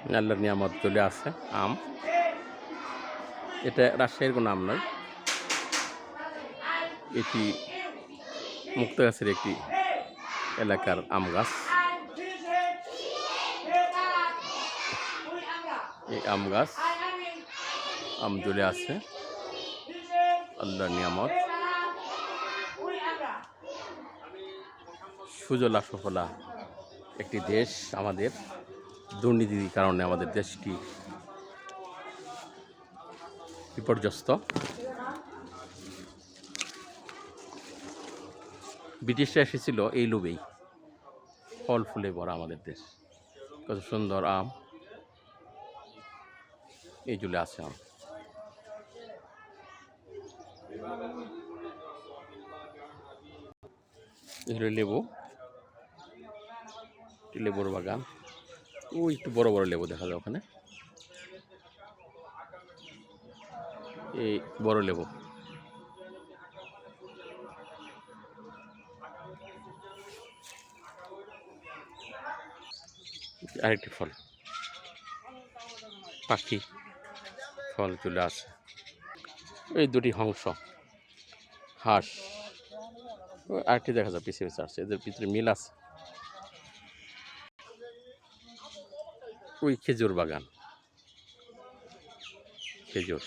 আল্লাহর নিয়ামত চলে আসে আম। এটা রাজশাহীর কোনো আম নয়, এটি মুক্তাগাছার একটি এলাকার আম গাছ। এই আম গাছ আম চলে আসে আল্লাহর নিয়ামত। সুজলা সুফলা একটি দেশ আমাদের। দুর্নীতির কারণে আমাদের দেশটি বিপর্যস্ত। ব্রিটিশরা এসেছিল এই লোভেই। ফল ফুলে ভরা আমাদের দেশ, কত সুন্দর আম, এই চলে আসে আম। এগুলো লেবু, লেবুর বাগান। ওই একটু বড় বড় লেবু দেখা যায় ওখানে, এই বড় লেবু। আরেকটি ফল, পাখি ফল চলে আসে। এই দুটি হংস, হাঁস, আরেকটি দেখা যায় পিছিয়ে পিছিয়ে আসছে, এদের ভিতরে মিল আছে। ওই খেজুর বাগান, খেজুর।